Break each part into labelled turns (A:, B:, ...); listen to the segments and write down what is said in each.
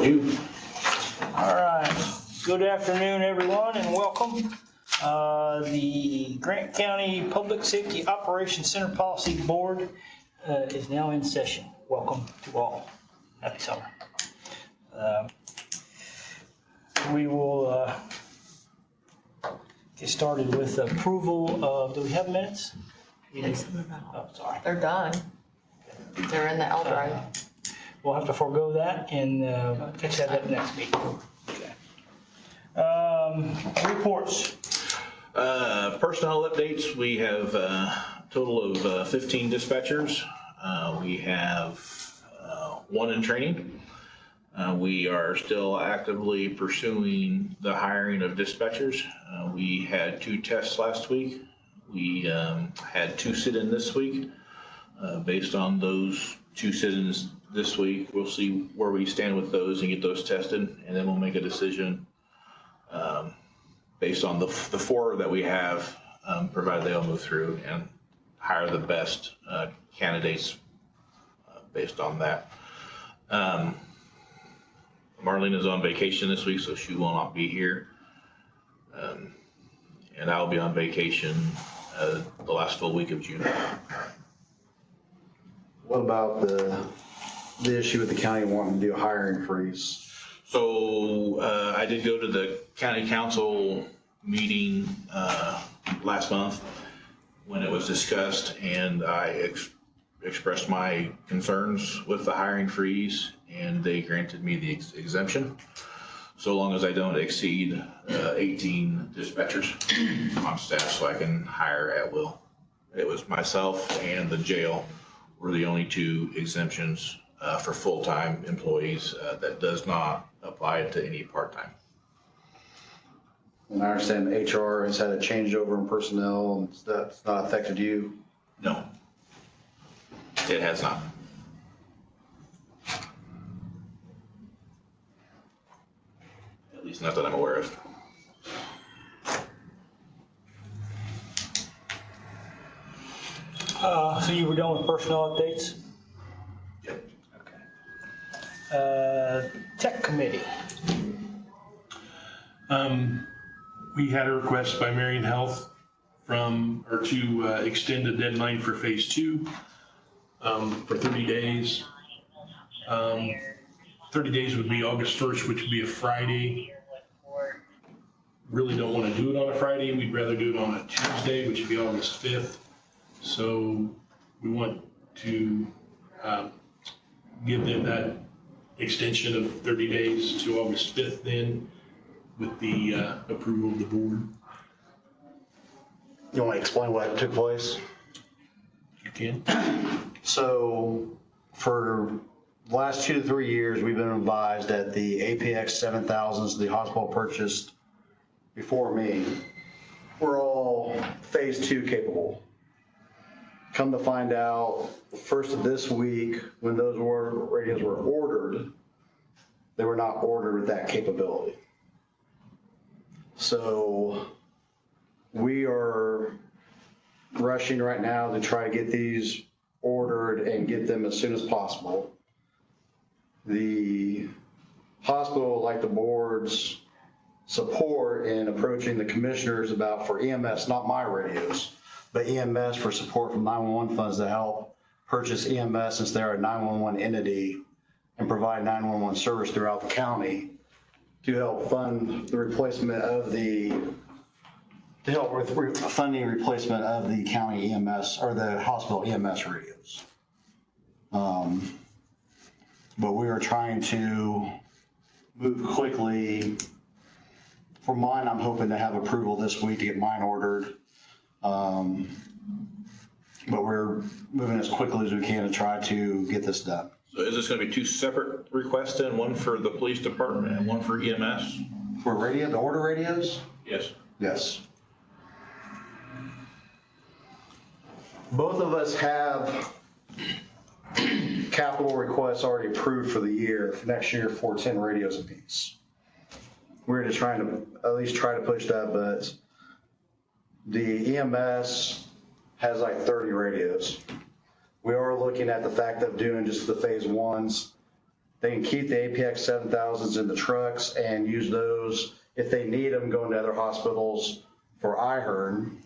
A: You.
B: All right. Good afternoon, everyone, and welcome. The Grant County Public Safety Operations Center Policy Board is now in session. Welcome to all. Happy summer. We will get started with approval of, do we have minutes? Oh, sorry.
C: They're done. They're in the L drive.
B: We'll have to forego that and catch that at next meeting. Okay. Reports.
A: Personnel updates. We have a total of 15 dispatchers. We have one in training. We are still actively pursuing the hiring of dispatchers. We had 2 tests last week. We had 2 sit-in this week. Based on those 2 sit-ins this week, we'll see where we stand with those and get those tested, and then we'll make a decision based on the 4 that we have, provided they all move through, and hire the best candidates based on that. Marlene is on vacation this week, so she will not be here. And I'll be on vacation the last full week of June.
D: What about the issue with the county wanting to do a hiring freeze?
A: So I did go to the county council meeting last month when it was discussed, and I expressed my concerns with the hiring freeze, and they granted me the exemption so long as I don't exceed 18 dispatchers on staff, so I can hire at will. It was myself and the jail were the only 2 exemptions for full-time employees. That does not apply to any part-time.
D: And I understand the HR has had a changeover in personnel and that's not affected you.
A: No, it has not. At least not that I'm aware of.
B: So you were done with personnel updates?
A: Yep.
B: Okay. Tech committee.
E: We had a request by Marion Health to extend the deadline for phase 2 for 30 days. 30 days would be August 1st, which would be a Friday. Really don't want to do it on a Friday. We'd rather do it on a Tuesday, which would be August 5th. So we want to give them that extension of 30 days to August 5th then, with the approval of the board.
D: You want to explain what took place?
E: You can.
D: So for the last 2 to 3 years, we've been advised that the APX 7000s the hospital purchased before me were all phase 2 capable. Come to find out, the first of this week, when those radios were ordered, they were not ordered with that capability. So we are rushing right now to try to get these ordered and get them as soon as possible. The hospital would like the board's support in approaching the commissioners about, for EMS, not my radios, but EMS for support from 911 funds to help purchase EMS since they're a 911 entity and provide 911 service throughout the county to help fund the replacement of funding replacement of the county EMS or the hospital EMS radios. But we are trying to move quickly. For mine, I'm hoping to have approval this week to get mine ordered. But we're moving as quickly as we can to try to get this done.
A: So is this going to be 2 separate requests then, one for the police department and one for EMS?
D: For radio, the order radios?
A: Yes.
D: Yes. Both of us have capital requests already approved for the year, for next year, for 10 radios apiece. We're just trying to at least try to push that, but the EMS has like 30 radios. We are looking at the fact of doing just the phase 1s They can keep the APX 7000s in the trucks and use those if they need them going to other hospitals for IHERN.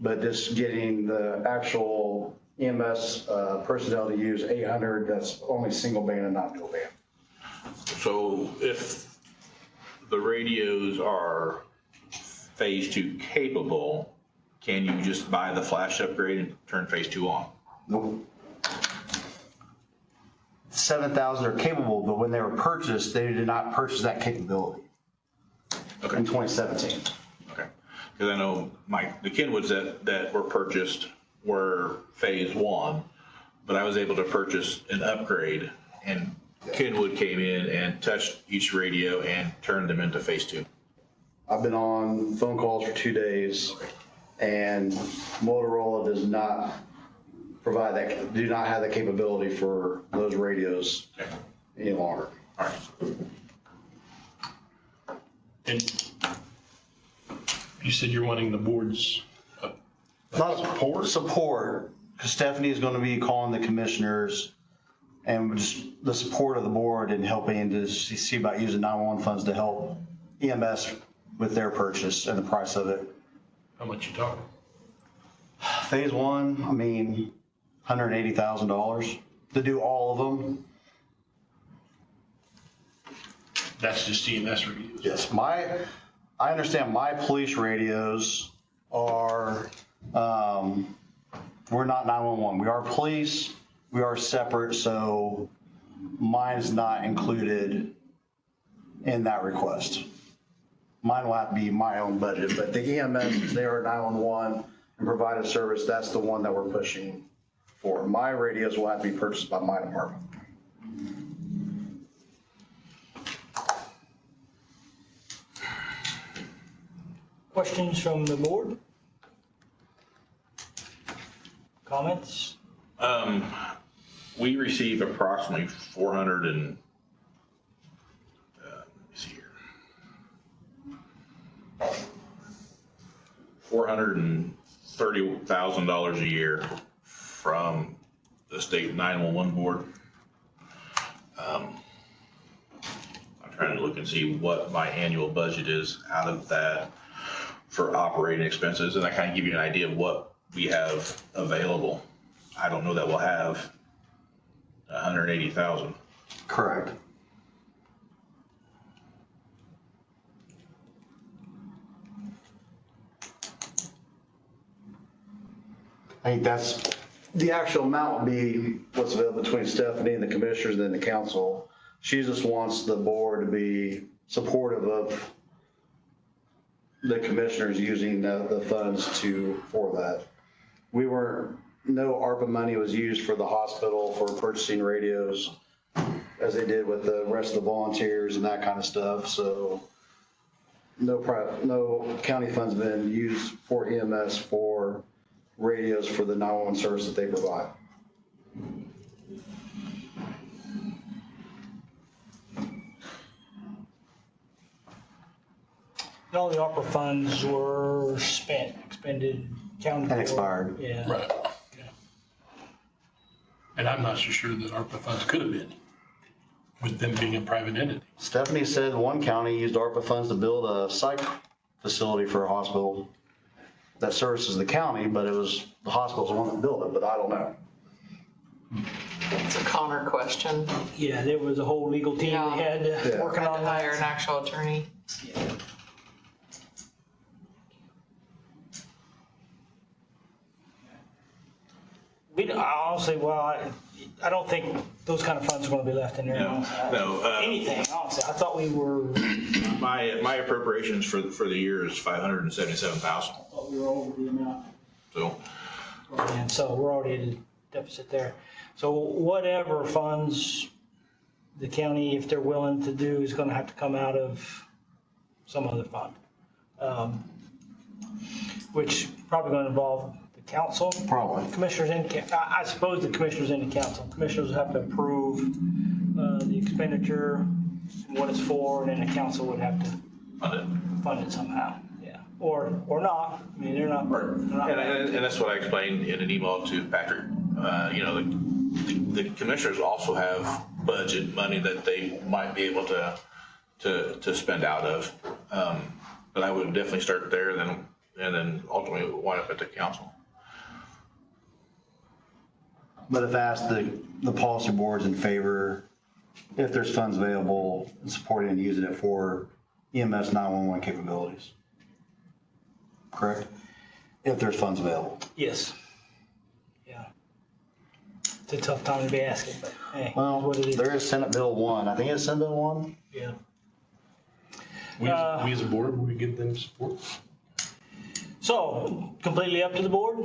D: But just getting the actual EMS personnel to use 800, that's only single band and not dual band.
A: So if the radios are phase 2 capable, can you just buy the flash upgrade and turn phase 2 on?
D: Nope. 7,000 are capable, but when they were purchased, they did not purchase that capability
A: Okay.
D: in 2017.
A: Okay. Because I know the Kenwoods that were purchased were phase 1, but I was able to purchase an upgrade, and Kenwood came in and touched each radio and turned them into phase 2.
D: I've been on phone calls for 2 days, and Motorola does not provide that, do not have the capability for those radios
A: Okay.
D: any longer.
A: All right.
E: And you said you're wanting the board's
D: Not support, because Stephanie is going to be calling the commissioners and just the support of the board and helping to see about using 911 funds to help EMS with their purchase and the price of it.
E: how much you talking?
D: Phase 1, I mean, $180,000 to do all of them.
E: That's just EMS radios.
D: Yes, I understand my police radios are, we're not 911. We are police, we are separate, so mine is not included in that request. Mine will have to be my own budget, but the EMS, they are 911 and provide a service, that's the one that we're pushing for. My radios will have to be purchased by my department.
B: Questions from the board? Comments?
A: We receive approximately 400 and, let me see here. $430,000 a year from the state 911 board. I'm trying to look and see what my annual budget is out of that for operating expenses, and I kind of give you an idea of what we have available. I don't know that we'll have 180,000.
D: Correct. I think that's, the actual amount would be what's available between Stephanie and the commissioners and then the council. She just wants the board to be supportive of the commissioners using the funds for that. No ARPA money was used for the hospital for purchasing radios as they did with the rest of the volunteers and that kind of stuff. So no county funds have been used for EMS for radios for the 911 service that they provide.
B: All the ARPA funds were expended, counted for.
D: And expired.
B: Yeah.
E: Right. Yeah. And I'm not so sure that ARPA funds could have been, with them being a private entity.
D: Stephanie said one county used ARPA funds to build a psych facility for a hospital that services the county, but it was the hospital's the one that built it, but I don't know.
C: It's a Connor question.
B: Yeah, there was a whole legal team
C: Yeah.
B: they had
D: Yeah.
B: working
C: Had
B: on
C: to hire
B: that.
C: an actual attorney.
B: Honestly, I don't think those kind of funds are going to be left in there.
A: No.
B: Anything, honestly. I thought we were,
A: My appropriations for the year is 577,000.
B: thought we were over the amount.
A: So
B: And so we're already at a deficit there. So whatever funds the county, if they're willing to do, is going to have to come out of some other fund. Which probably going to involve the council.
D: Probably.
B: Commissioners and, I suppose the commissioners and the council. Commissioners have to approve the expenditure and what it's for, and then the council would have to fund it somehow, yeah. Or not, I mean, they're not.
A: And that's what I explained in an email to Patrick. The the commissioners also have budget money that they might be able to spend out of. But I would definitely start there, and then ultimately wind up at the council.
D: But if asked, the policy board's in favor, if there's funds available, supporting and using it for EMS 911 capabilities. Correct? If there's funds available.
B: Yes. Yeah. It's a tough time to be asking, but hey, it's
D: Well,
B: what it is.
D: there is Senate Bill 1. I think it's Senate Bill 1.
B: Yeah.
E: We as a board, will we give them support?
B: So, completely up to the board.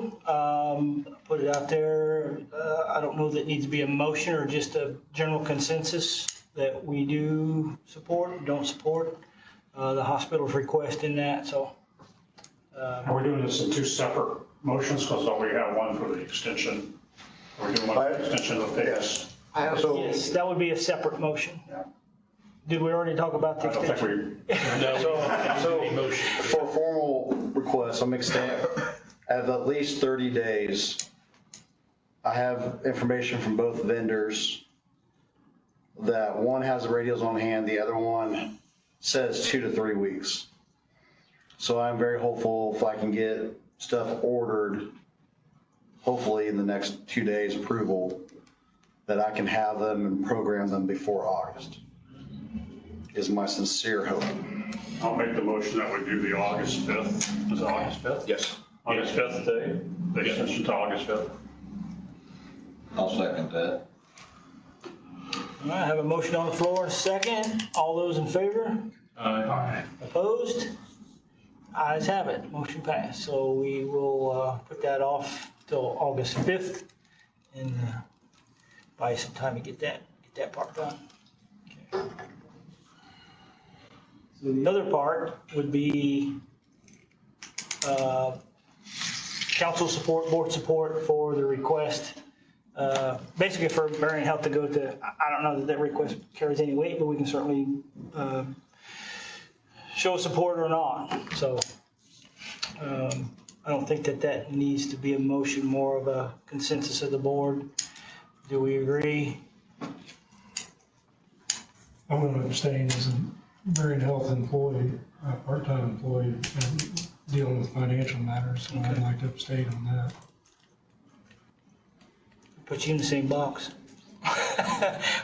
B: Put it out there. I don't know that it needs to be a motion or just a general consensus that we do support, don't support. The hospital's requesting that, so.
F: Are we doing this in two separate motions? Because we have one for the extension. We're doing one for the extension of the
D: Yes.
C: I have,
D: So,
B: Yes, that would be a separate motion.
F: Yeah.
B: Did we already talk about the
F: I don't think
B: extension?
F: we,
D: so
E: Any motion?
D: for formal requests, I'm extending, of at least 30 days. I have information from both vendors that one has the radios on hand, the other one says 2 to 3 weeks. So I'm very hopeful if I can get stuff ordered, hopefully in the next 2 days approval, that I can have them and program them before August, is my sincere hope.
F: I'll make the motion that we do the August 5th. Is it August 5th?
A: Yes.
F: August 5th day, the extension to August 5th.
G: I'll second that.
B: All right, I have a motion on the floor, a second. All those in favor?
F: Aye.
B: Opposed? Ayes have it, motion passed. So we will put that off till August 5th and buy some time to get that part done. Okay. So the other part would be council support, board support for the request. Basically for Marion Health to go to, I don't know that request carries any weight, but we can certainly show support or not. So I don't think that needs to be a motion, more of a consensus of the board. Do we agree?
H: I'm going to abstain as a Marion Health employee, a part-time employee, and dealing with financial matters, so I'd like to abstain on that.
B: Put you in the same box.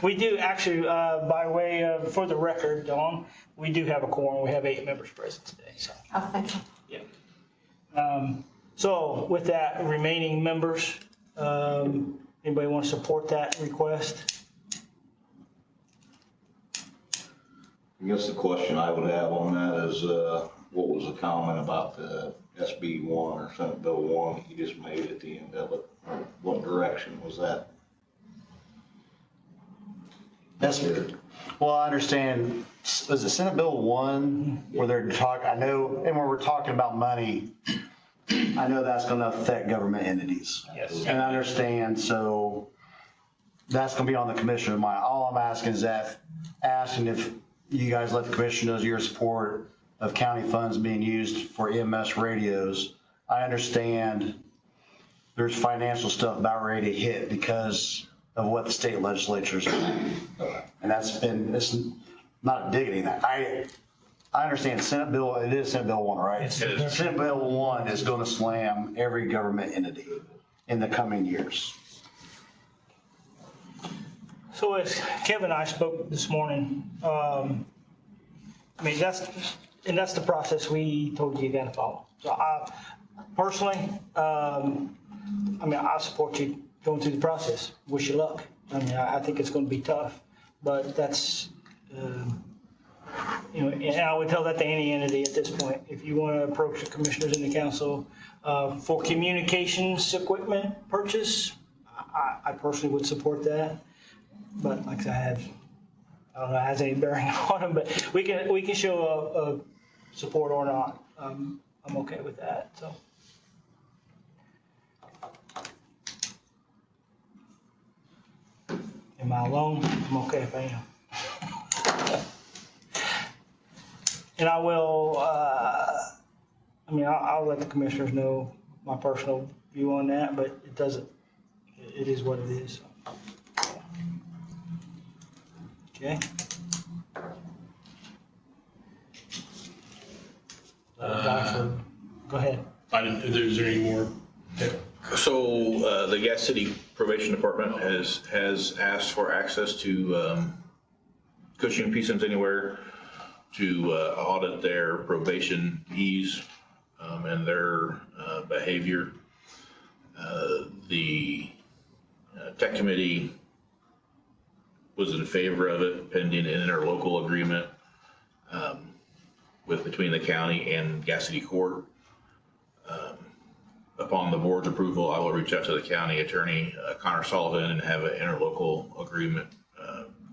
B: We do actually, by way of, for the record, Dawn, we do have a quorum. We have 8 members present today, so.
C: oh, thank you.
B: Yeah. So with that, remaining members, anybody want to support that request?
G: I guess the question I would have on that is, what was the comment about the SB 1 or Senate Bill 1 that you just made at the end of it? What direction was that?
D: Yes, well, I understand, is it Senate Bill 1 where they're talking, I know, and when we're talking about money, I know that's gonna affect government entities.
B: Yes.
D: And I understand, so that's gonna be on the commissioner's mind. All I'm asking is that, asking if you guys let the commissioner know your support of county funds being used for EMS radios. I understand there's financial stuff about ready to hit because of what the state legislatures doing. And that's been, it's not digging that. I understand Senate Bill, it is Senate Bill 1, right?
B: It
A: is.
D: Senate Bill 1 is going to slam every government entity in the coming years.
B: So as Kevin and I spoke this morning, I mean, that's the process we told you gotta follow. So I personally, I mean, I support you going through the process. Wish you luck. I mean, I think it's gonna be tough, but that's, you know, and I would tell that to any entity at this point. If you want to approach the commissioners and the council for communications equipment purchase, I personally would support that. But like I said, I don't know if it has any bearing on them, but we can show a support or not. I'm okay with that, so. Am I alone? I'm okay if I am. And I will, I mean, I'll let the commissioners know my personal view on that, but it doesn't, it is what it is. So. Okay. Go ahead.
E: Is there any more?
A: So, the Gas City Probation Department has asked for access to, Cushing Peasants Anywhere to, audit their probation ease, and their, behavior. The Tech Committee was in favor of it pending an interlocal agreement, between the county and Gas City Court. Upon the board's approval, I will reach out to the county attorney, Connor Sullivan, and have an interlocal agreement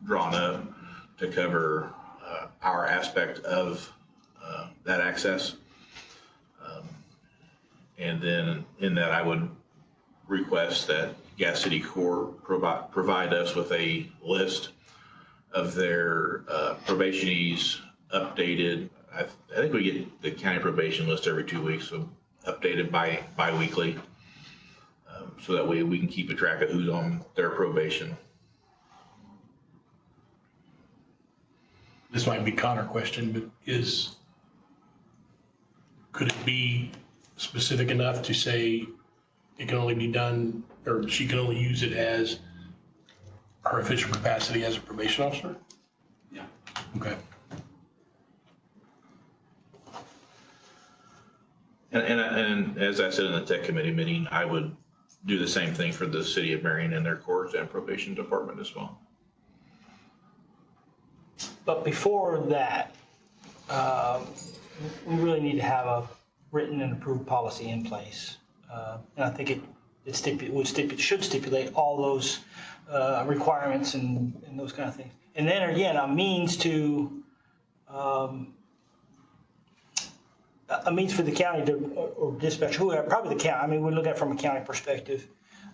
A: drawn up to cover our aspect of that access. And then in that, I would request that Gas City Court provide us with a list of their probationees updated. I think we get the county probation list every 2 weeks, so updated bi-weekly, so that way we can keep a track of who's on their probation.
E: This might be Connor question, but could it be specific enough to say it can only be done, or she can only use it as her official capacity as a probation officer?
I: Yeah.
E: Okay.
A: And as I said in the Tech Committee meeting, I would do the same thing for the city of Marion and their courts and probation department as well.
B: But before that, we really need to have a written and approved policy in place. And I think it should stipulate all those requirements and those kind of things. And then again, a means for the county to, or dispatch, whoever, probably the county. I mean, we look at it from a county perspective.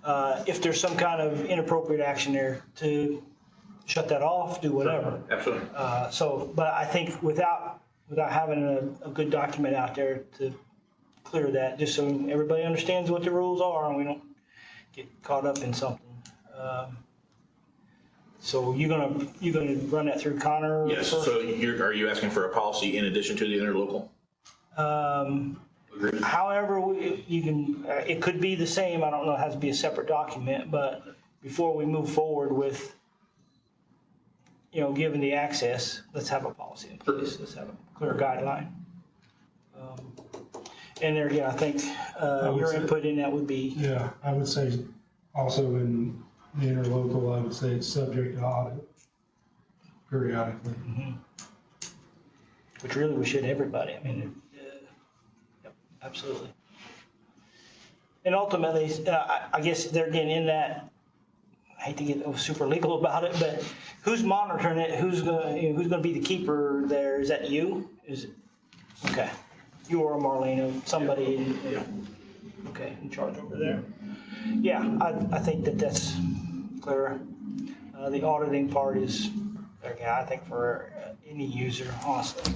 B: If there's some kind of inappropriate action there, to shut that off, do whatever.
A: Absolutely.
B: But I think without having a good document out there to clear that, just so everybody understands what the rules are and we don't get caught up in something. So you're gonna run that through Connor?
A: Yes,
B: first?
A: so are you asking for a policy in addition to the interlocal?
B: However, you can, it could be the same. I don't know, it has to be a separate document, but before we move forward with, given the access, let's have a policy in place. Let's have a clear guideline. And there again, I think your input in that would be.
H: Yeah, I would say also in the interlocal, I would say it's subject to audit periodically.
B: Mm-hmm. Which really we should everybody. I mean, yep, absolutely. And ultimately, I guess they're again in that. I hate to get super legal about it, but who's monitoring it? Who's going to be the keeper there? Is that you? Is it? Okay. You or Marlena, somebody in charge over there. Yeah, I think that's clear. The auditing part is, I think, for any user, honestly.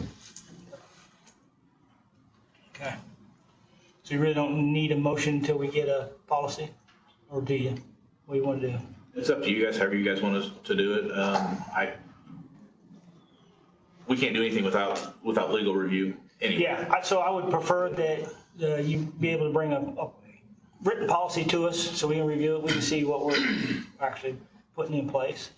B: Okay. So you really don't need a motion until we get a policy, or do you? What do you want to do?
A: It's up to you guys, however you guys want us to do it. We can't do anything without legal review anyway.
B: Yeah, so I would prefer that you be able to bring a written policy to us so we can review it, we can see what we're actually putting in place.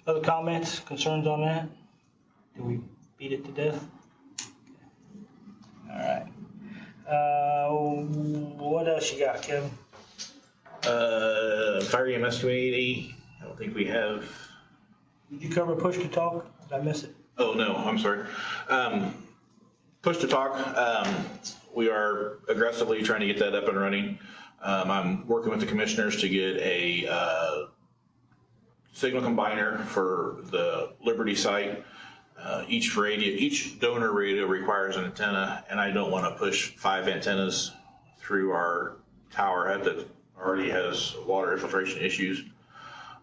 B: Other comments, concerns on that? Do we beat it to death? All right. What else you got, Kevin?
A: Fire EMS committee, I don't think we have.
B: Did you cover push to talk? Did I miss it?
A: Oh, no, I'm sorry. Push to talk, we are aggressively trying to get that up and running. I'm working with the commissioners to get a signal combiner for the Liberty site. Each donor radio requires an antenna, and I don't want to push 5 antennas through our tower head that already has water infiltration issues.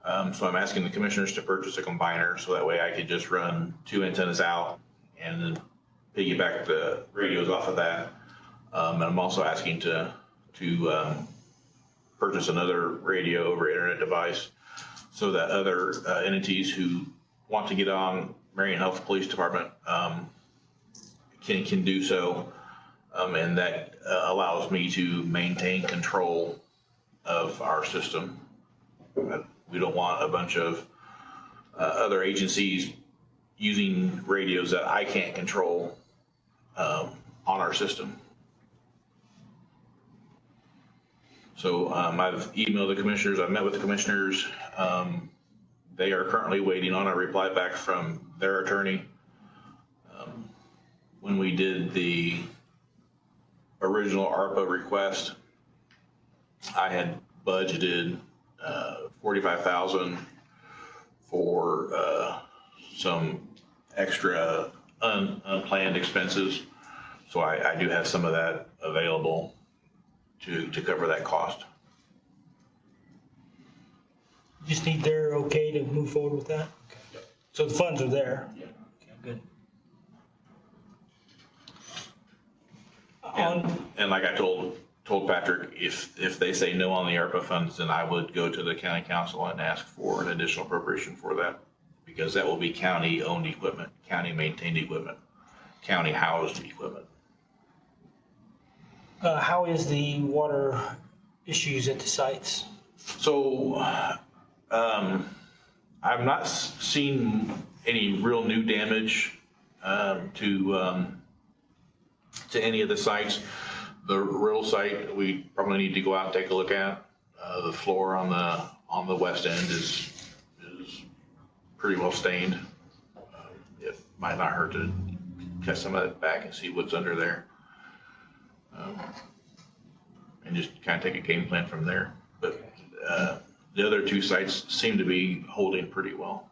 A: So I'm asking the commissioners to purchase a combiner so that way I could just run 2 antennas out and then piggyback the radios off of that. And I'm also asking to purchase another radio over internet device so that other entities who want to get on Marion Health Police Department can do so. And that allows me to maintain control of our system. We don't want a bunch of other agencies using radios that I can't control on our system. So I've emailed the commissioners, I've met with the commissioners. They are currently waiting on a reply back from their attorney. When we did the original ARPA request, I had budgeted $45,000 for some extra unplanned expenses. So I do have some of that available to cover that cost.
B: Just need their okay to move forward with that? Okay. So the funds are there?
A: Yeah.
B: Okay, good.
A: And like I told Patrick, if they say no on the ARPA funds, then I would go to the county council and ask for an additional appropriation for that, because that will be county-owned equipment, county-maintained equipment, county-housed equipment.
B: How is the water issues at the sites?
A: So, I've not seen any real new damage to any of the sites. The real site, we probably need to go out and take a look at. The floor on the west end is pretty well stained. It might not hurt to cut some of that back and see what's under there. And just kind of take a game plan from there. But the other two sites seem to be holding pretty well.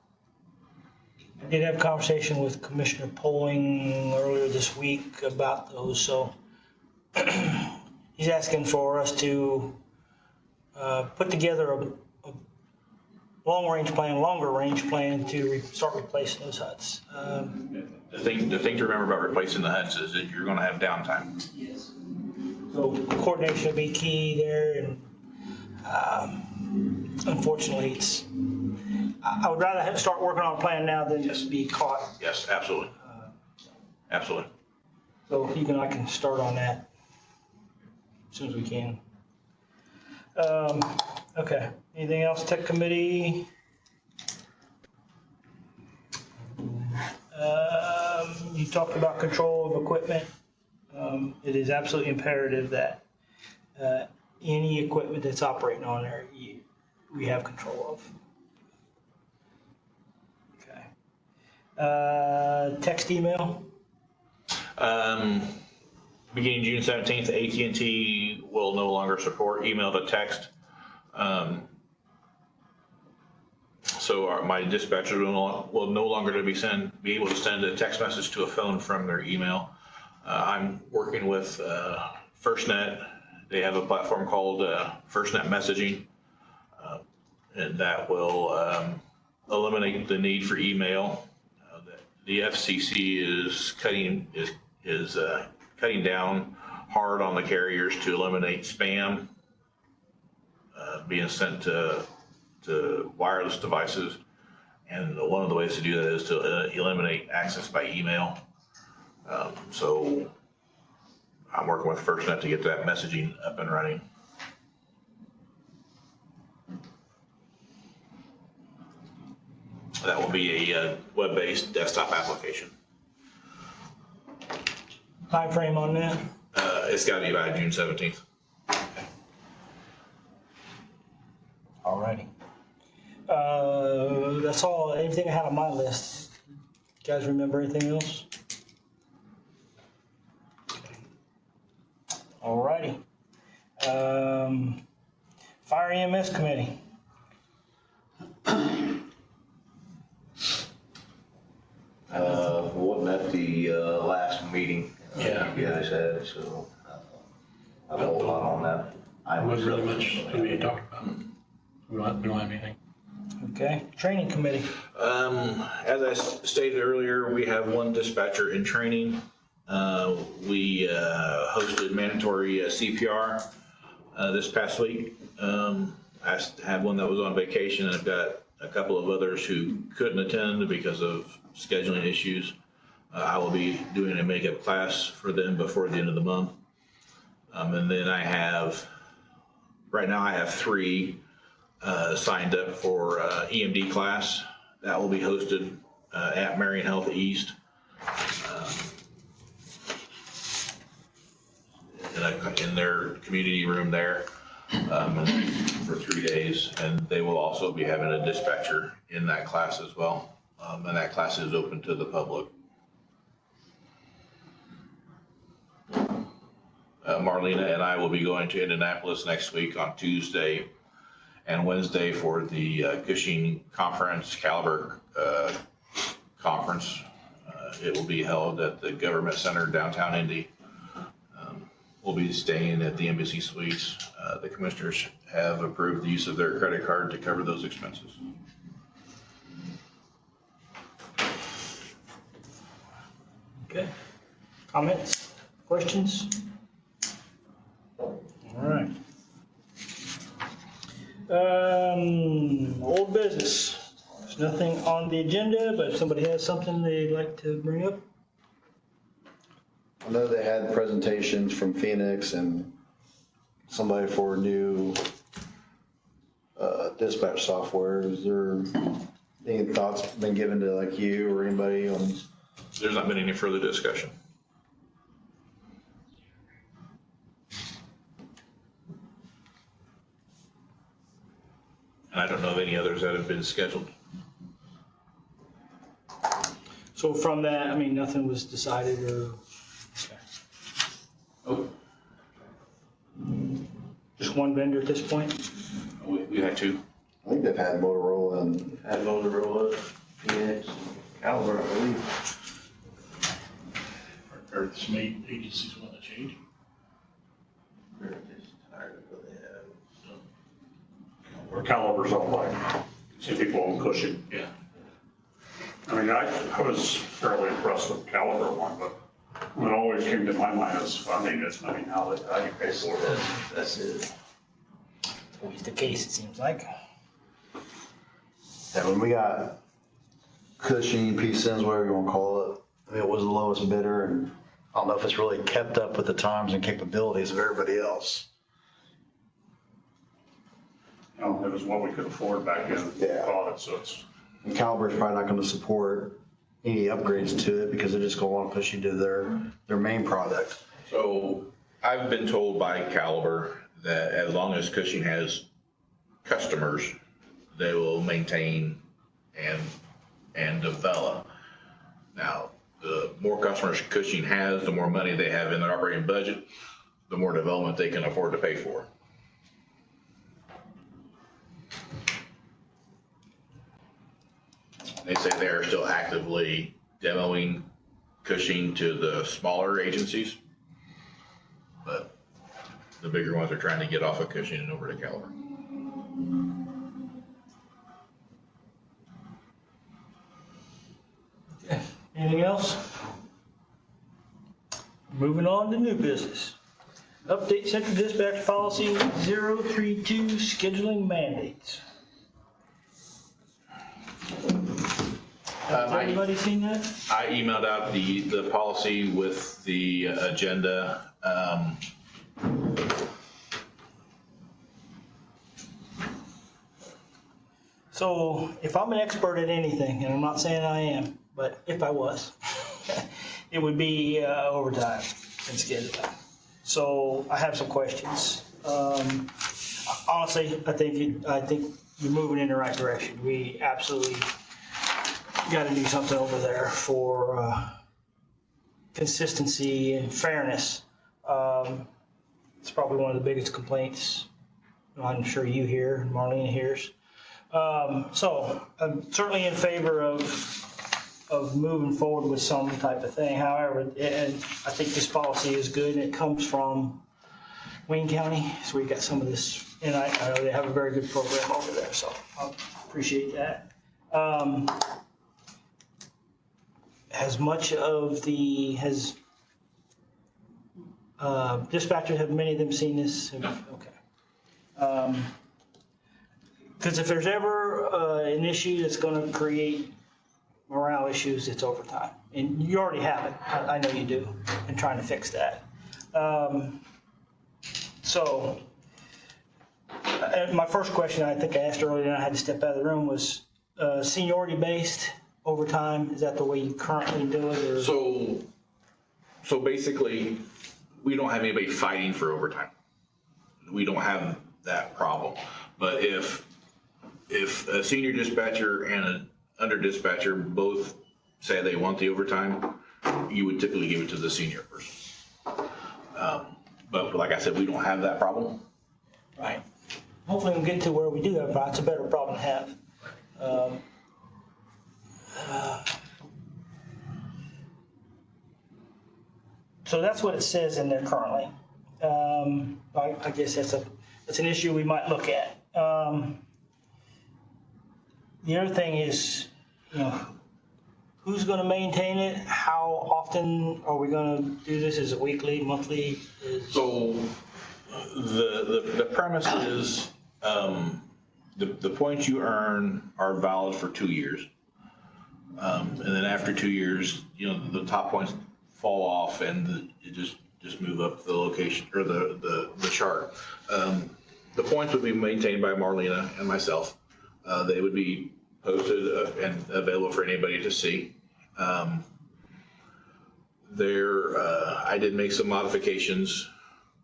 B: I did have a conversation with Commissioner Poling earlier this week about those, so he's asking for us to put together a longer range plan to start replacing those huts.
A: The thing to remember about replacing the huts is that you're going to have downtime.
B: Yes. So coordination will be key there, and unfortunately, I would rather start working on a plan now than just be caught.
A: Yes, absolutely. Absolutely.
B: So if you and I can start on that as soon as we can. Okay. Anything else, Tech Committee? You talked about control of equipment. It is absolutely imperative that any equipment that's operating on there, we have control of. Okay. Text, email?
A: Beginning June 17th, AT&T will no longer support email to text. So my dispatchers will no longer be able to send a text message to a phone from their email. I'm working with FirstNet. They have a platform called FirstNet Messaging, and that will eliminate the need for email. The FCC is cutting down hard on the carriers to eliminate spam being sent to wireless devices, and one of the ways to do that is to eliminate access by email. So I'm working with FirstNet to get that messaging up and running. That will be a web-based desktop application.
B: Time frame on that?
A: It's got to be by June 17th.
B: Alrighty. That's all, everything I had on my list. You guys remember anything else? Alrighty. Fire EMS Committee.
G: Wasn't at the last meeting
E: Yeah.
G: you guys had, so I have a whole lot on that.
E: There wasn't really much to be talked about. We don't have anything.
B: Okay. Training Committee.
A: As I stated earlier, we have one dispatcher in training. We hosted mandatory CPR this past week. I had one that was on vacation, and I've got a couple of others who couldn't attend because of scheduling issues. I will be doing a makeup class for them before the end of the month. And then right now I have 3 signed up for EMD class that will be hosted at Marion Health East. In their community room there for 3 days. And they will also be having a dispatcher in that class as well. And that class is open to the public. Marlena and I will be going to Indianapolis next week on Tuesday and Wednesday for the Cushing Conference, Caliber Conference. It will be held at the Government Center downtown Indy. We'll be staying at the Embassy Suites. The commissioners have approved the use of their credit card to cover those expenses.
B: Okay. Comments, questions? All right. Old business. There's nothing on the agenda, but if somebody has something they'd like to bring up.
D: I know they had presentations from Phoenix and somebody for new dispatch software. Is there any thoughts been given to like you or anybody on?
A: There's not been any further discussion. And I don't know of any others that have been scheduled.
B: So from that, I mean, nothing was decided or?
A: Oh,
B: Just one vendor at this point?
A: we had 2.
D: I think they've had Motorola and
I: Had Motorola, Phoenix, Caliber, I believe.
E: Are the state agencies want to change?
I: They're just tired of what they have.
F: Where Caliber's all like, see people on Cushing.
E: Yeah.
F: I mean, I was fairly impressed with the Caliber one, but what always came to my mind is funding. It's, I mean, how you pay for it.
I: That's it.
B: Always the case, it seems like.
D: yeah, when we got Cushing, P-Sims, whatever you want to call it, I mean, it was the lowest bidder, and I don't know if it's really kept up with the times and capabilities of everybody else.
F: You know, it was what we could afford back then.
D: Yeah.
F: Bought it, so it's,
D: And Caliber's probably not going to support any upgrades to it because they're just going to want to push you to their main product.
A: So I've been told by Caliber that as long as Cushing has customers, they will maintain and develop. Now, the more customers Cushing has, the more money they have in their operating budget, the more development they can afford to pay for. They say they are still actively demoing Cushing to the smaller agencies, but the bigger ones are trying to get off of Cushing and over to Caliber.
B: Anything else? Moving on to new business. Update Central Dispatch Policy 032, scheduling mandates. Has everybody seen that?
A: I emailed out the policy with the agenda.
B: So if I'm an expert at anything, and I'm not saying I am, but if I was, it would be overtime and scheduling. So I have some questions. Honestly, I think you're moving in the right direction. We absolutely got to do something over there for consistency and fairness. It's probably one of the biggest complaints I'm sure you hear, and Marlena hears. So I'm certainly in favor of moving forward with some type of thing. However, and I think this policy is good, and it comes from Wayne County, so we've got some of this, and I know they have a very good program over there, so I appreciate that. Dispatchers, have many of them seen this? Okay. Because if there's ever an issue that's going to create morale issues, it's overtime. And you already have it. I know you do, and trying to fix that. So, my first question, I think I asked earlier, and I had to step out of the room, was seniority-based overtime. Is that the way you currently do it? Or?
A: So basically, we don't have anybody fighting for overtime. We don't have that problem. But if a senior dispatcher and an under dispatcher both say they want the overtime, you would typically give it to the senior person. But like I said, we don't have that problem.
B: Right. Hopefully we'll get to where we do have a problem. It's a better problem to have. So that's what it says in there currently. I guess that's an issue we might look at. The other thing is, who's going to maintain it? How often are we going to do this? Is it weekly, monthly?
A: So the premise is the points you earn are valid for 2 years. And then after 2 years, the top points fall off and you just move up the location or the chart. The points would be maintained by Marlena and myself. They would be posted and available for anybody to see. I did make some modifications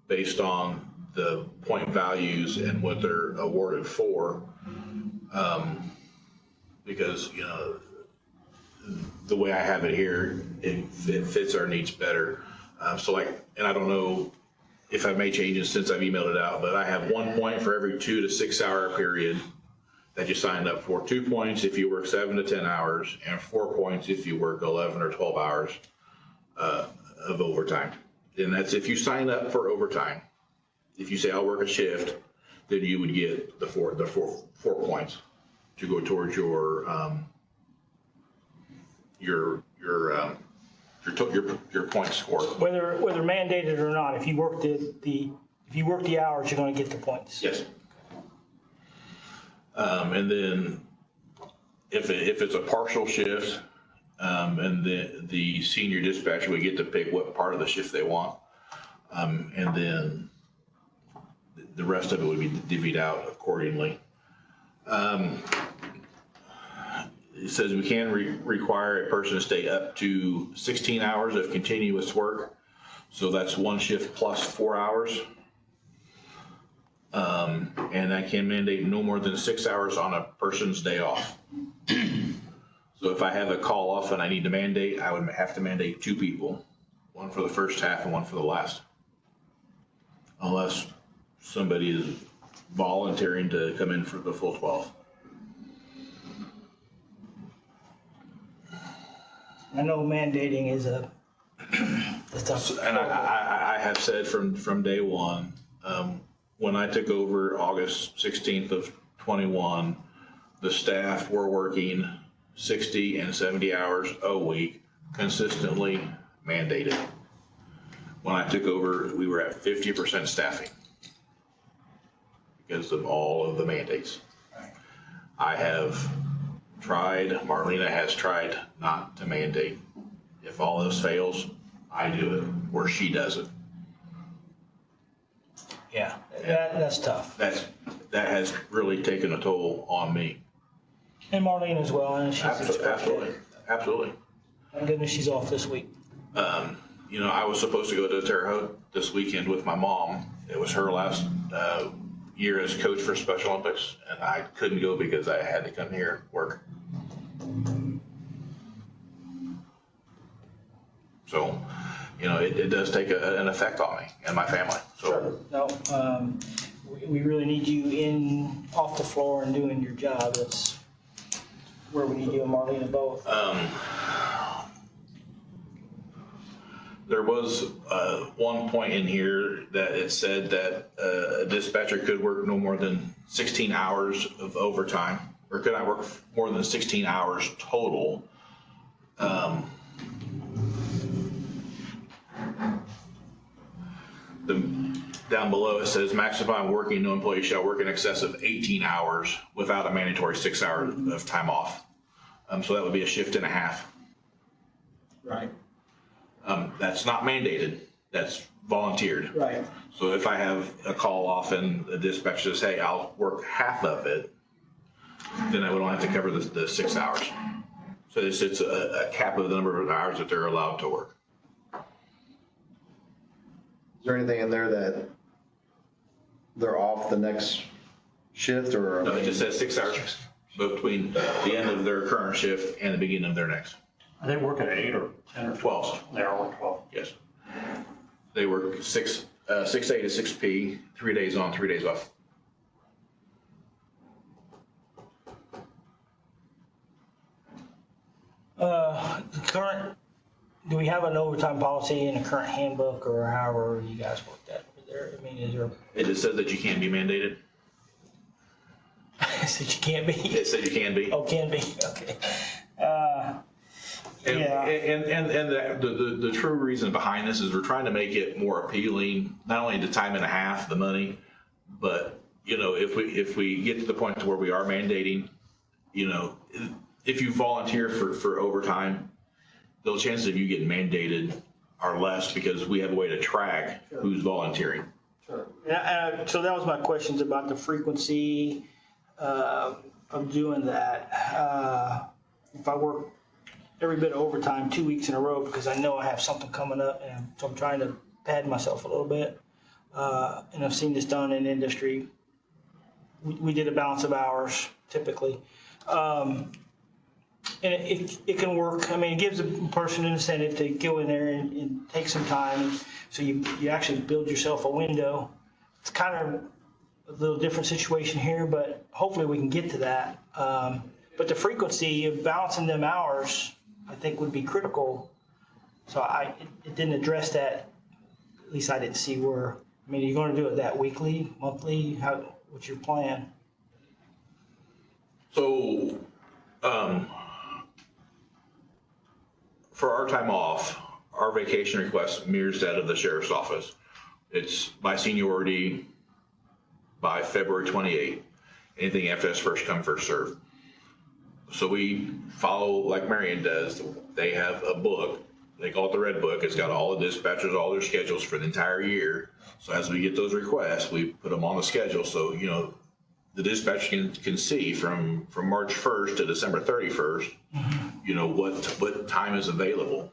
A: based on the point values and what they're awarded for. Because, the way I have it here, it fits our needs better. And I don't know if I've made changes since I've emailed it out, but I have 1 point for every 2 to 6 hour period that you signed up for. 2 points if you work 7 to 10 hours, and 4 points if you work 11 or 12 hours of overtime. And that's if you sign up for overtime. If you say I'll work a shift, then you would get the four points to go towards your point score.
B: Whether mandated or not, if you work the hours, you're going to get the points.
A: Yes. And then if it's a partial shift, and the senior dispatcher would get to pick what part of the shift they want, and then the rest of it would be divvied out accordingly. It says we can require a person to stay up to 16 hours of continuous work. So that's one shift plus 4 hours. And I can mandate no more than 6 hours on a person's day off. So if I have a call off and I need to mandate, I would have to mandate 2 people, one for the first half and one for the last. Unless somebody is volunteering to come in for the full 12.
B: I know mandating is a tough.
A: And I have said from day one, when I took over August 16th of 21, the staff were working 60 and 70 hours a week, consistently mandated. When I took over, we were at 50% staffing because of all of the mandates. I have tried, Marlena has tried not to mandate. If all else fails, I do it, or she does it.
B: Yeah, that's tough.
A: That has really taken a toll on me.
B: And Marlene as well, and she's
A: Absolutely.
B: Thank goodness she's off this week.
A: I was supposed to go to Terre Haute this weekend with my mom. It was her last year as coach for Special Olympics, and I couldn't go because I had to come here and work. So, it does take an effect on me and my family. So.
B: Sure. No, we really need you off the floor and doing your job. That's where we need you and Marlena both.
A: There was one point in here that it said that a dispatcher could work no more than 16 hours of overtime, or could I work more than 16 hours total. down below, it says maximum time working, no employee shall work in excess of 18 hours without a mandatory 6 hours of time off. So that would be a shift and a half.
B: Right.
A: That's not mandated, that's volunteered.
B: Right.
A: So if I have a call off and the dispatcher says, hey, I'll work half of it, then I would only have to cover the 6 hours. So it's a cap of the number of hours that they're allowed to work.
D: Is there anything in there that they're off the next shift or?
A: No, it just says 6 hours between the end of their current shift and the beginning of their next.
F: Are they working at 8 or 10 or
A: 12.
F: They are working 12.
A: Yes. They work 6 A to 6 P, 3 days on, 3 days off.
B: Do we have an overtime policy in the current handbook or however you guys work that over there? I mean, is there,
A: It just says that you can't be mandated.
B: that you can't be?
A: It said you can be.
B: Oh, can be, okay.
A: And,
B: Yeah.
A: and the true reason behind this is we're trying to make it more appealing, not only the time and a half, the money, but, you know, if we get to the point to where we are mandating, you know, if you volunteer for overtime, those chances of you getting mandated are less because we have a way to track who's volunteering.
B: Sure. So that was my questions about the frequency of doing that. If I work every bit of overtime 2 weeks in a row because I know I have something coming up, and so I'm trying to pad myself a little bit. And I've seen this done in industry. We did a balance of hours typically. And it can work. I mean, it gives a person an incentive to go in there and take some time. So you actually build yourself a window. It's kind of a little different situation here, but hopefully we can get to that. But the frequency of balancing them hours, I think, would be critical. So it didn't address that. At least I didn't see where. I mean, are you going to do it that weekly, monthly? What's your plan?
A: So, for our time off, our vacation request mirrors that of the sheriff's office. It's by seniority by February 28th. Anything after that's first come, first serve. So we follow like Marion does. They have a book. They call it the Red Book. It's got all the dispatchers, all their schedules for the entire year. So as we get those requests, we put them on the schedule. So, you know, the dispatcher can see from March 1st to December 31st, you know, what time is available.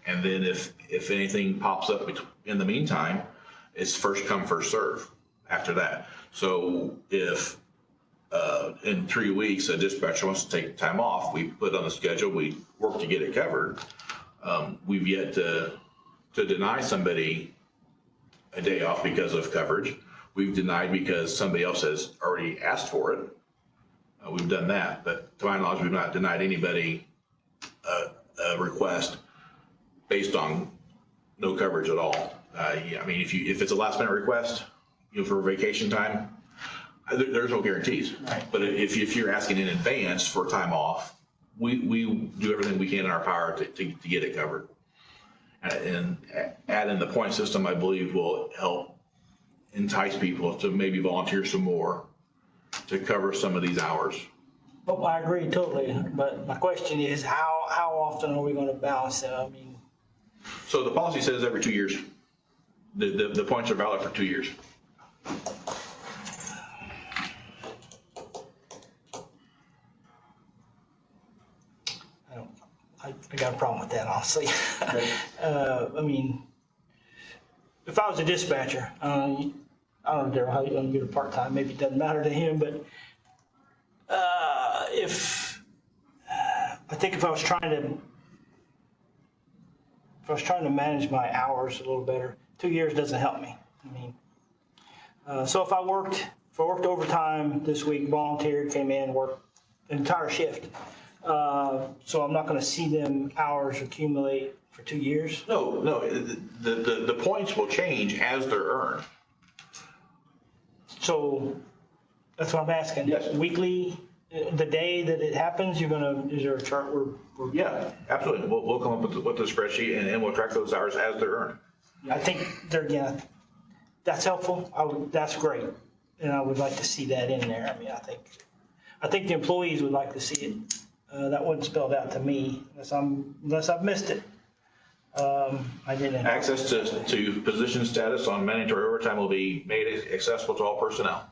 A: And then if anything pops up in the meantime, it's first come, first serve after that. So if in 3 weeks a dispatcher wants to take time off, we put on the schedule, we work to get it covered. We've yet to deny somebody a day off because of coverage. We've denied because somebody else has already asked for it. We've done that, but to my knowledge, we've not denied anybody a request based on no coverage at all. Yeah, I mean, if it's a last minute request, you know, for vacation time, there's no guarantees.
B: Right.
A: But if you're asking in advance for time off, we do everything we can in our power to get it covered. And adding the point system, I believe, will help entice people to maybe volunteer some more to cover some of these hours.
B: Oh, I agree totally, but my question is how often are we going to balance them? I mean,
A: So the policy says every 2 years. The points are valid for 2 years.
B: I got a problem with that, honestly. I mean, if I was a dispatcher, I don't know, Daryl, how you going to get a part-time, maybe it doesn't matter to him, but I think if I was trying to manage my hours a little better, 2 years doesn't help me. I mean, so if I worked overtime this week, volunteered, came in, worked an entire shift, so I'm not going to see them hours accumulate for 2 years?
A: No, the points will change as they're earned.
B: So that's what I'm asking.
A: Yes.
B: Weekly, the day that it happens, is there a chart where?
A: Yeah, absolutely. We'll come up with the spreadsheet and we'll track those hours as they're earned.
B: I think there again, that's helpful. That's great. And I would like to see that in there. I mean, I think the employees would like to see it. That wasn't spelled out to me unless I've missed it. I didn't.
A: Access to position status on mandatory overtime will be made accessible to all personnel.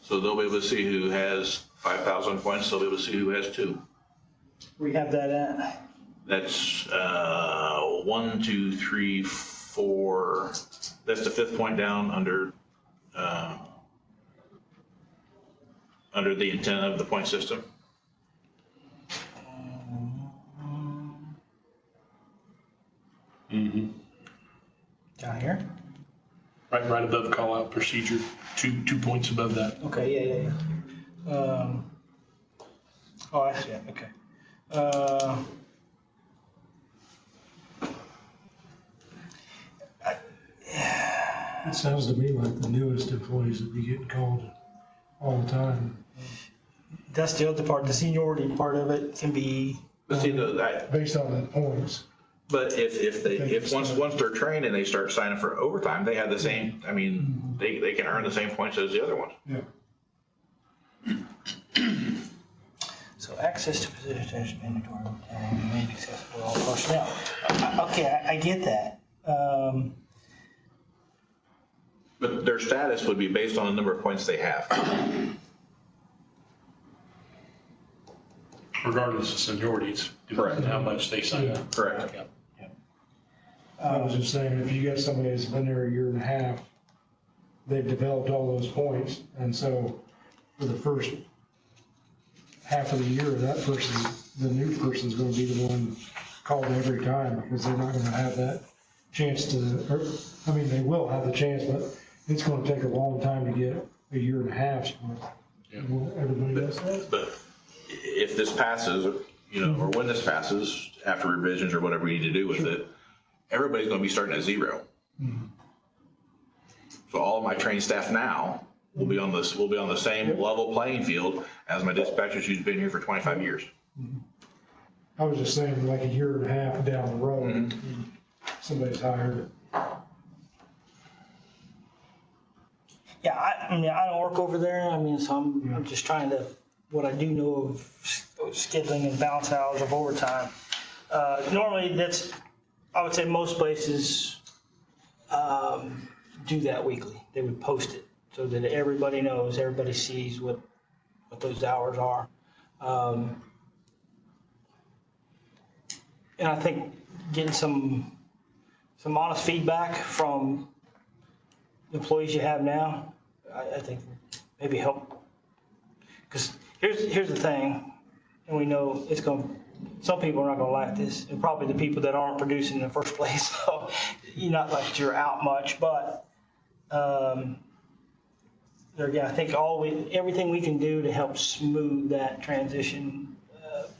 A: So they'll be able to see who has 5,000 points, they'll be able to see who has 2.
B: We have that at.
A: That's 1, 2, 3, 4. That's the 5th point down under the intent of the point system.
B: Down here?
E: Right above call-out procedure, 2 points above that.
B: Okay, yeah. Oh, I see it, okay.
H: It sounds to me like the newest employees would be getting called all the time.
B: That's the other part, the seniority part of it can be,
A: But see,
H: Based on the points.
A: but if once they're trained and they start signing for overtime, they have the same, I mean, they can earn the same points as the other ones.
H: Yeah.
B: so access to positions mandatory and made accessible to all personnel. Okay, I get that.
A: But their status would be based on the number of points they have.
E: Regardless of seniorities, depending on how much they sign up.
A: Correct.
E: Yep.
H: I was just saying, if you got somebody that's been there a year and a half, they've developed all those points, and so for the first half of the year, that person, the new person's gonna be the one called every time, because they're not gonna have that chance to, they will have the chance, but it's gonna take a long time to get a year and a half's worth.
E: Yeah.
H: Everybody does that?
A: But if this passes, or when this passes, after revisions or whatever we need to do with it, everybody's gonna be starting at 0. So all of my trained staff now will be on the same level playing field as my dispatchers who's been here for 25 years.
H: I was just saying, like a year and a half down the road, somebody's hired.
B: Yeah, I mean, I don't work over there. I mean, so I'm just trying to, what I do know of scheduling and balance hours of overtime. Normally I would say most places do that weekly. They would post it so that everybody knows, everybody sees what those hours are. And I think getting some honest feedback from the employees you have now, I think maybe help. Because here's the thing, and we know some people are not going to like this, and probably the people that aren't producing in the first place. So you're not like you're out much, but there again, I think everything we can do to help smooth that transition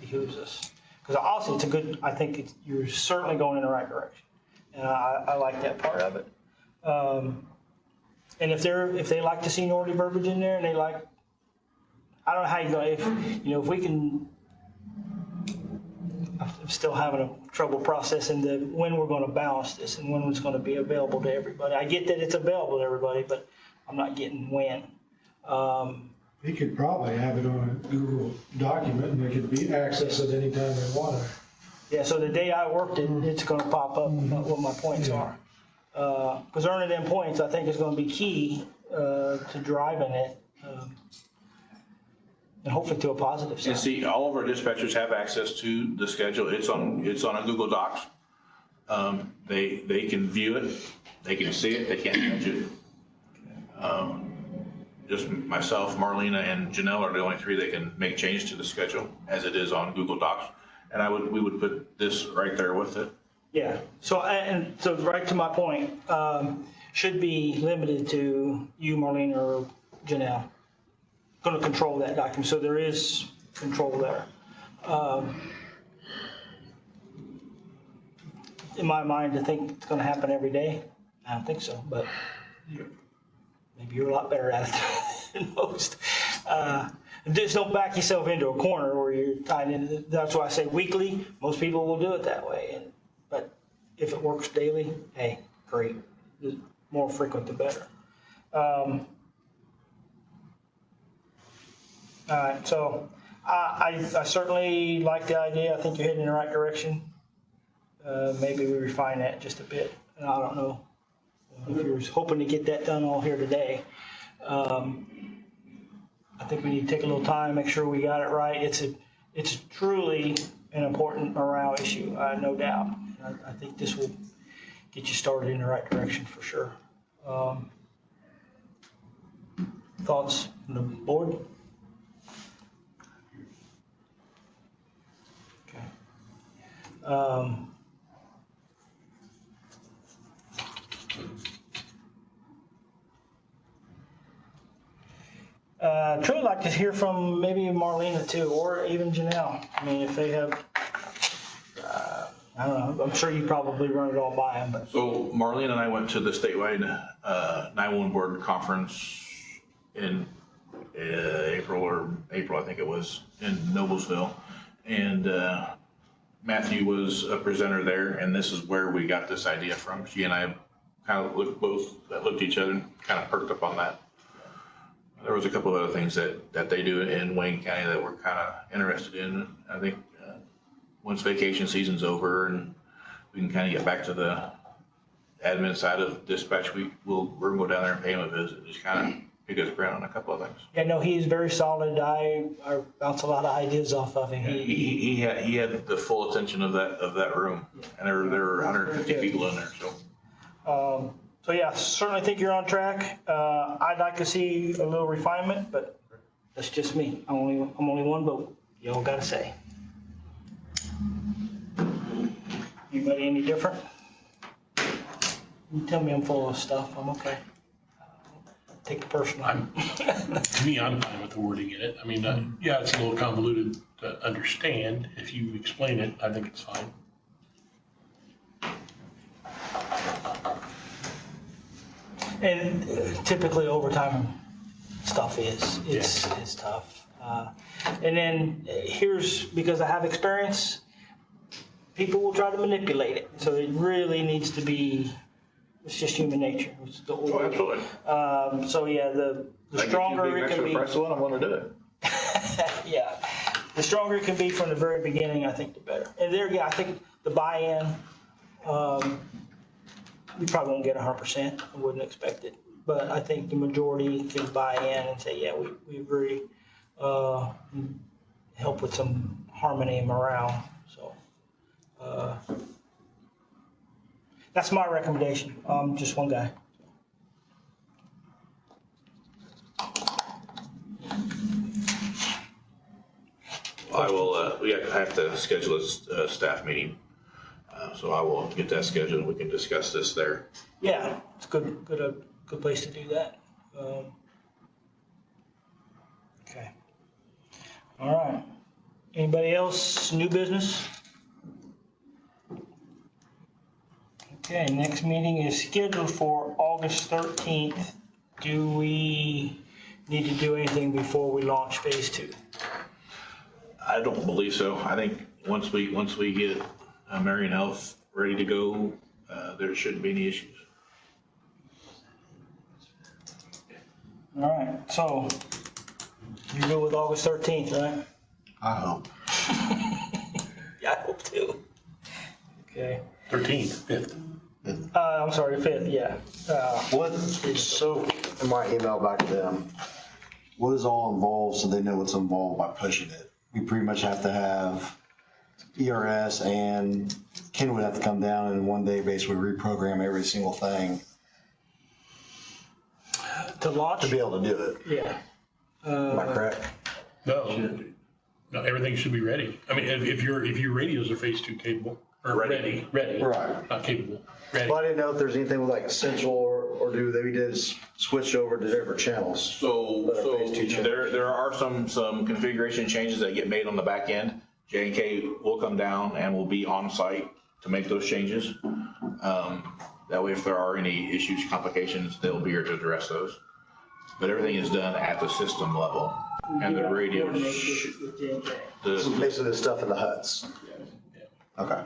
B: behooves us. Because also I think you're certainly going in the right direction, and I like that part of it. And if they like the seniority verbiage in there, and they like, I don't know how you're going to, if we can, I'm still having trouble processing when we're going to balance this and when it's going to be available to everybody. I get that it's available to everybody, but I'm not getting when.
H: He could probably have it on a Google document and they could be accessed at any time they want it.
B: Yeah, so the day I worked it, it's going to pop up what my points are. Because earning them points, I think, is going to be key to driving it, and hopefully to a positive side.
A: And see, all of our dispatchers have access to the schedule. It's on a Google Docs. They can view it, they can see it, they can't touch it. Just myself, Marlena, and Janelle are the only 3 that can make change to the schedule as it is on Google Docs. And we would put this right there with it.
B: Yeah, so right to my point, should be limited to you, Marlene, or Janelle. Going to control that document, so there is control there. In my mind, to think it's going to happen every day, I don't think so, but maybe you're a lot better at it than most. Just don't back yourself into a corner where you're tied in. That's why I say weekly. Most people will do it that way. but if it works daily, hey, great. The more frequent, the better. All right, so I certainly like the idea. I think you're heading in the right direction. Maybe we refine that just a bit. And I don't know if you're hoping to get that done all here today. I think we need to take a little time, make sure we got it right. It's truly an important morale issue, no doubt. I think this will get you started in the right direction for sure. Thoughts from the board? Okay. Truly like to hear from maybe Marlena too, or even Janelle. I mean, if they have, I don't know, I'm sure you probably run it all by them, but.
A: So Marlene and I went to the statewide 911 board conference in April, I think it was, in Noblesville. And Matthew was a presenter there, and this is where we got this idea from. She and I kind of looked at each other and kind of perked up on that. There was a couple of other things that they do in Wayne County that we're kind of interested in. I think once vacation season's over and we can kind of get back to the admin side of dispatch, we're gonna go down there and pay him a visit, just kind of pick his brain on a couple of things.
B: Yeah, no, he's very solid. I bounce a lot of ideas off of him.
A: He had the full attention of that room, and there were 150 people in there, so.
B: So yeah, certainly think you're on track. I'd like to see a little refinement, but that's just me. I'm only one vote. Y'all gotta say. Anybody any different? You tell me I'm full of stuff. I'm okay. Take it personal.
E: To me, I'm fine with the wording in it. I mean, yeah, it's a little convoluted to understand. If you explain it, I think it's fine.
B: And typically overtime stuff is tough. And then here's, because I have experience, people will try to manipulate it. So it really needs to be, it's just human nature. It's the
A: Oh, absolutely.
B: so yeah, the stronger it can be.
A: Price one, I'm gonna do it.
B: Yeah, the stronger it can be from the very beginning, I think the better. And there, yeah, I think the buy-in, we probably won't get 100%. I wouldn't expect it, but I think the majority can buy in and say, yeah, we agree. Help with some harmony and morale. So that's my recommendation. I'm just one guy.
A: I will. I have to schedule a staff meeting, so I will get that scheduled and we can discuss this there.
B: Yeah, it's a good place to do that. Okay. All right. Anybody else? New business? Okay, next meeting is scheduled for August 13th. Do we need to do anything before we launch phase 2?
A: I don't believe so. I think once we get Marion Health ready to go, there shouldn't be any issues.
B: All right, so you go with August 13th, right?
D: I hope.
B: Yeah, I hope too. Okay.
E: 13th, 5th.
B: I'm sorry, the 5th, yeah.
D: So in my email back to them, what is all involved so they know what's involved by pushing it? We pretty much have to have ERS and Ken would have to come down and one day basically reprogram every single thing
B: To launch?
D: to be able to do it.
B: Yeah.
D: Am I correct?
E: No, everything should be ready. I mean, if your radios are phase 2 capable, or ready,
D: Right.
E: not capable, ready.
D: Well, I didn't know if there's anything with like Central or do they just switch over to different channels?
A: So
D: phase 2 channels.
A: there are some configuration changes that get made on the back end. J&K will come down and will be on site to make those changes. That way, if there are any issues, complications, they'll be here to address those. But everything is done at the system level, and the radios.
B: With J&J.
D: So basically the stuff in the huts. Okay.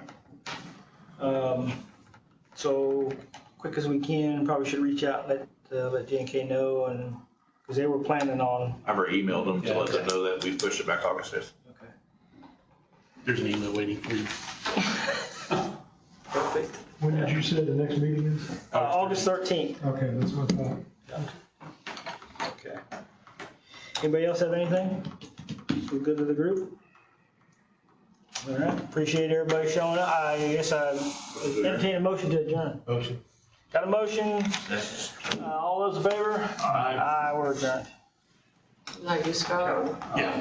B: So quick as we can, probably should reach out, let J&K know, and, because they were planning on.
A: I've already emailed them to let them know that we pushed it back August 5th.
B: Okay.
E: There's an email waiting for you.
B: Perfect.
H: When did you say the next meeting is?
B: August 13th.
H: Okay, that's what I thought.
B: Okay. Anybody else have anything? We good to the group? All right, appreciate everybody showing up. I guess I entertain a motion to adjourn.
E: Motion.
B: Got a motion? All those in favor? Aye. We're adjourned.
C: Is that you, Scott?
E: Yeah.